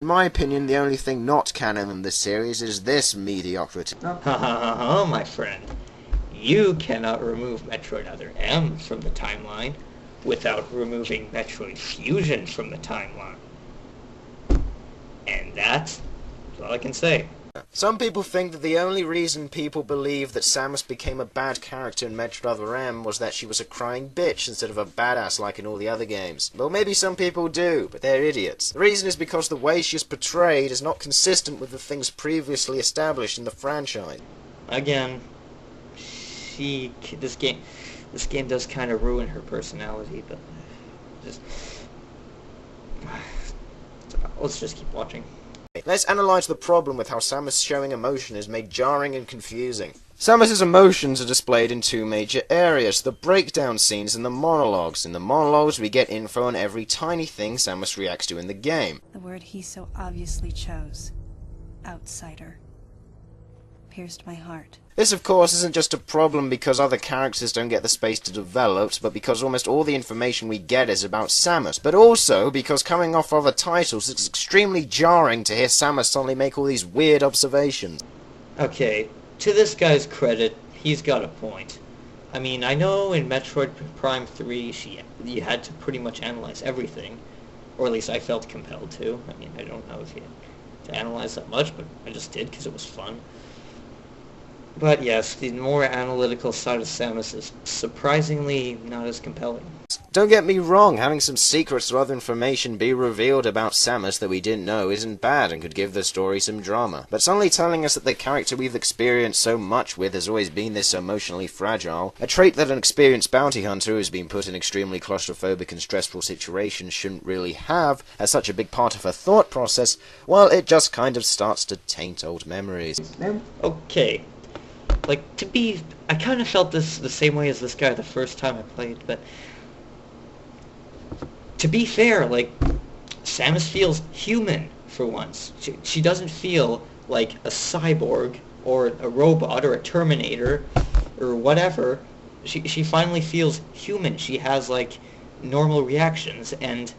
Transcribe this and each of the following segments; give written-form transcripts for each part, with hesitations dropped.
In my opinion, the only thing not canon in this series is this mediocrity. Ha ha ha ha, my friend. You cannot remove Metroid Other M from the timeline without removing Metroid Fusion from the timeline. And that's all I can say. Some people think that the only reason people believe that Samus became a bad character in Metroid Other M was that she was a crying bitch instead of a badass like in all the other games. Well, maybe some people do, but they're idiots. The reason is because the way she is portrayed is not consistent with the things previously established in the franchise. Again, this game does kind of ruin her personality, but just let's just keep watching. Let's analyse the problem with how Samus showing emotion is made jarring and confusing. Samus's emotions are displayed in two major areas, the breakdown scenes and the monologues. In the monologues we get info on every tiny thing Samus reacts to in the game. The word he so obviously chose, outsider, pierced my heart. This, of course, isn't just a problem because other characters don't get the space to develop, but because almost all the information we get is about Samus. But also because coming off other titles, it's extremely jarring to hear Samus suddenly make all these weird observations. Okay, to this guy's credit, he's got a point. I mean, I know in Metroid Prime 3, you had to pretty much analyze everything, or at least I felt compelled to. I mean, I don't know if you had to analyze that much, but I just did because it was fun. But yes, the more analytical side of Samus is surprisingly not as compelling. Don't get me wrong, having some secrets or other information be revealed about Samus that we didn't know isn't bad and could give the story some drama. But suddenly telling us that the character we've experienced so much with has always been this emotionally fragile, a trait that an experienced bounty hunter who's been put in extremely claustrophobic and stressful situations shouldn't really have, as such a big part of her thought process, well, it just kind of starts to taint old memories. Okay. Like, I kind of felt this the same way as this guy the first time I played, but to be fair, like, Samus feels human for once. She doesn't feel like a cyborg or a robot or a Terminator or whatever. She finally feels human. She has, like, normal reactions, and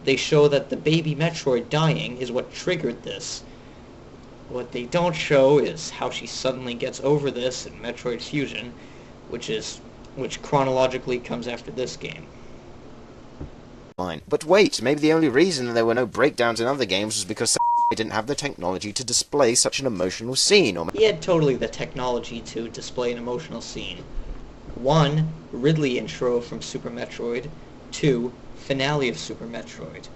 they show that the baby Metroid dying is what triggered this. What they don't show is how she suddenly gets over this in Metroid Fusion, which chronologically comes after this game. Fine. But wait, maybe the only reason there were no breakdowns in other games was because they didn't have the technology to display such an emotional scene. Or He had totally the technology to display an emotional scene. 1. Ridley intro from Super Metroid. 2. Finale of Super Metroid.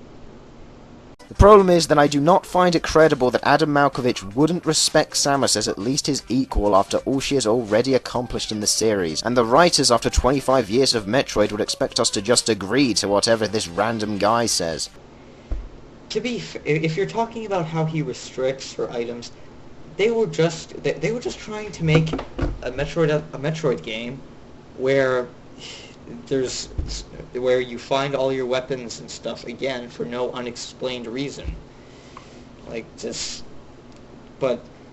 the problem is that I do not find it credible that Adam Malkovich wouldn't respect Samus as at least his equal after all she has already accomplished in the series, and the writers after 25 years of Metroid would expect us to just agree to whatever this random guy says. To be if you're talking about how he restricts her items, they were just trying to make a Metroid game where where you find all your weapons and stuff again for no unexplained reason. Like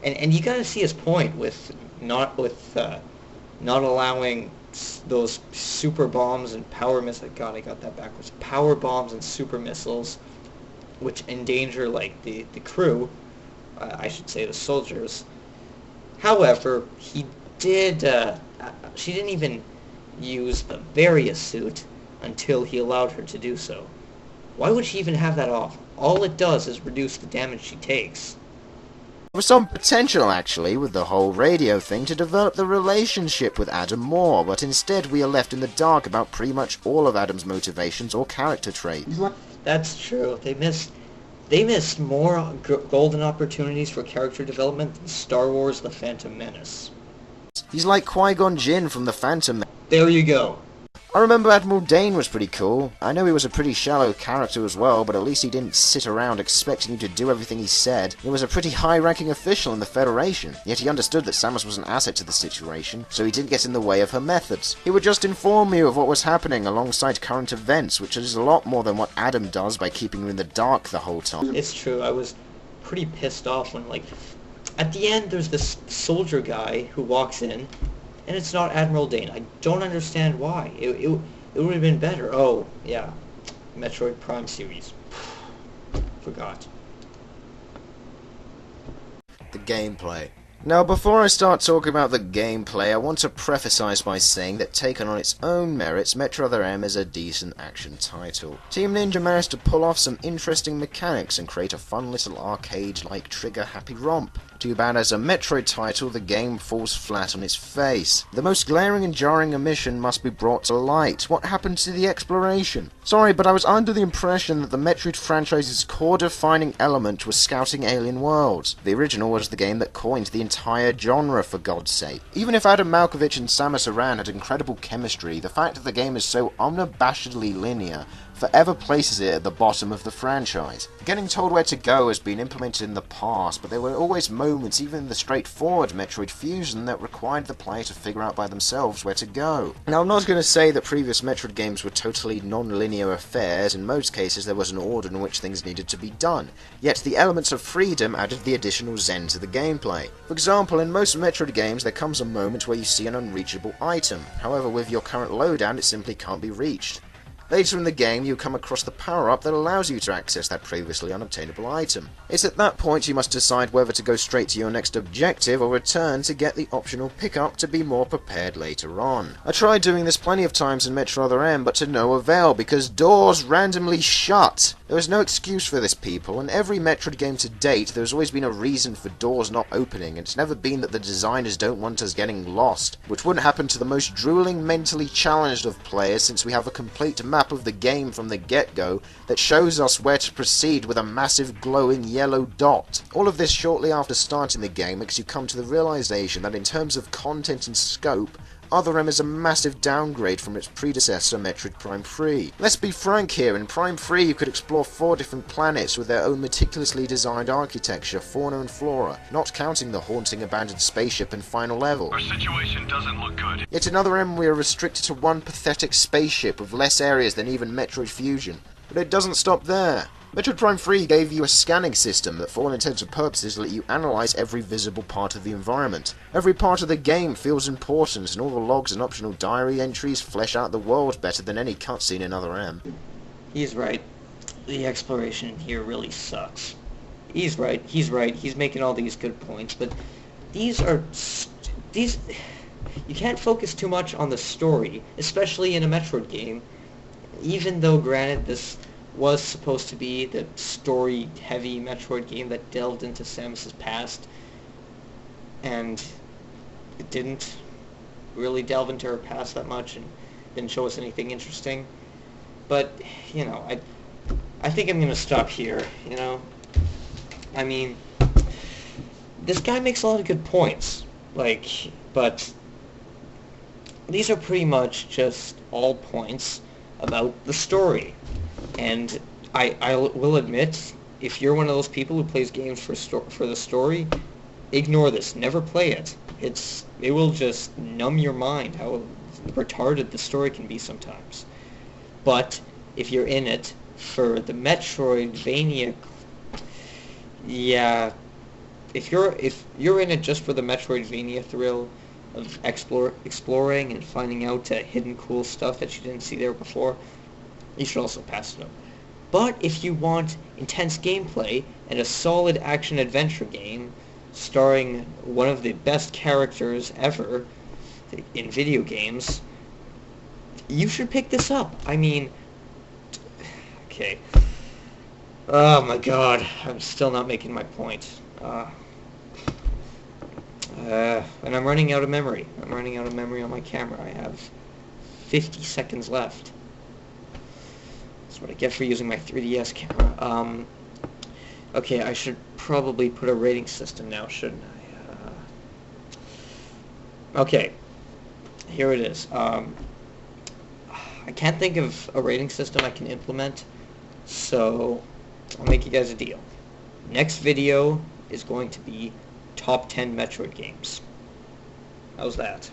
and you gotta see his point with not allowing those super bombs and power missiles. God, I got that backwards. Power bombs and super missiles, which endanger like the crew. I should say the soldiers. However, he did. She didn't even use the Varia suit until he allowed her to do so. Why would she even have that off? All it does is reduce the damage she takes. There was some potential, actually, with the whole radio thing to develop the relationship with Adam more, but instead we are left in the dark about pretty much all of Adam's motivations or character traits. That's true. They missed more golden opportunities for character development than Star Wars: The Phantom Menace. He's like Qui-Gon Jinn from The Phantom Menace. There you go. I remember Admiral Dane was pretty cool. I know he was a pretty shallow character as well, but at least he didn't sit around expecting you to do everything he said. He was a pretty high-ranking official in the Federation, yet he understood that Samus was an asset to the situation, so he didn't get in the way of her methods. He would just inform you of what was happening alongside current events, which is a lot more than what Adam does by keeping you in the dark the whole time. It's true. I was pretty pissed off when, like, at the end there's this soldier guy who walks in, and it's not Admiral Dane. I don't understand why. It would have been better. Oh, yeah. Metroid Prime series. Forgot. gameplay. Now, before I start talking about the gameplay, I want to preface by saying that taken on its own merits, Metro Other M is a decent action title. Team Ninja managed to pull off some interesting mechanics and create a fun little arcade-like trigger-happy romp. Too bad as a Metroid title, the game falls flat on its face. The most glaring and jarring omission must be brought to light. What happened to the exploration? Sorry, but I was under the impression that the Metroid franchise's core-defining element was scouting alien worlds. The original was the game that coined the entire genre, for God's sake. Even if Adam Malkovich and Samus Aran had incredible chemistry, the fact that the game is so unabashedly linear forever places it at the bottom of the franchise. Getting told where to go has been implemented in the past, but there were always moments, even in the straightforward Metroid Fusion, that required the player to figure out by themselves where to go. Now, I'm not going to say that previous Metroid games were totally non-linear affairs. In most cases there was an order in which things needed to be done, yet the elements of freedom added the additional zen to the gameplay. For example, in most Metroid games there comes a moment where you see an unreachable item. However, with your current loadout it simply can't be reached. Later in the game, you come across the power-up that allows you to access that previously unobtainable item. It's at that point you must decide whether to go straight to your next objective or return to get the optional pickup to be more prepared later on. I tried doing this plenty of times in Metro Other M, but to no avail, because doors randomly shut. There is no excuse for this, people. In every Metroid game to date, there has always been a reason for doors not opening, and it's never been that the designers don't want us getting lost, which wouldn't happen to the most drooling, mentally challenged of players, since we have a complete map of the game from the get-go that shows us where to proceed with a massive glowing yellow dot. All of this shortly after starting the game makes you come to the realization that in terms of content and scope, Other M is a massive downgrade from its predecessor, Metroid Prime 3. Let's be frank here, in Prime 3 you could explore 4 different planets with their own meticulously designed architecture, fauna and flora, not counting the haunting abandoned spaceship and final level. Our situation doesn't look good. Yet in Other M we are restricted to one pathetic spaceship with less areas than even Metroid Fusion. But it doesn't stop there. Metroid Prime 3 gave you a scanning system that for all intents and purposes let you analyse every visible part of the environment. Every part of the game feels important, and all the logs and optional diary entries flesh out the world better than any cutscene in Other M. He's right. The exploration here really sucks. He's right. He's making all these good points, but these... You can't focus too much on the story, especially in a Metroid game, even though, granted, this was supposed to be the story-heavy Metroid game that delved into Samus's past, and it didn't really delve into her past that much and didn't show us anything interesting. But, you know, I think I'm gonna stop here, you know? I mean, this guy makes a lot of good points, like, but these are pretty much just all points about the story. And I will admit, if you're one of those people who plays games for the story, ignore this. Never play it. It will just numb your mind how retarded the story can be sometimes. But if you're in it for the Metroidvania, yeah, if you're in it just for the Metroidvania thrill of exploring and finding out hidden cool stuff that you didn't see there before, you should also pass it up. But if you want intense gameplay and a solid action-adventure game starring one of the best characters ever in video games, you should pick this up. I mean, okay. Oh my god, I'm still not making my point. And I'm running out of memory. I'm running out of memory on my camera. I have 50 seconds left. That's what I get for using my 3DS camera. Okay, I should probably put a rating system now, shouldn't I? Okay, here it is. I can't think of a rating system I can implement, so I'll make you guys a deal. Next video is going to be top 10 Metroid games. How's that?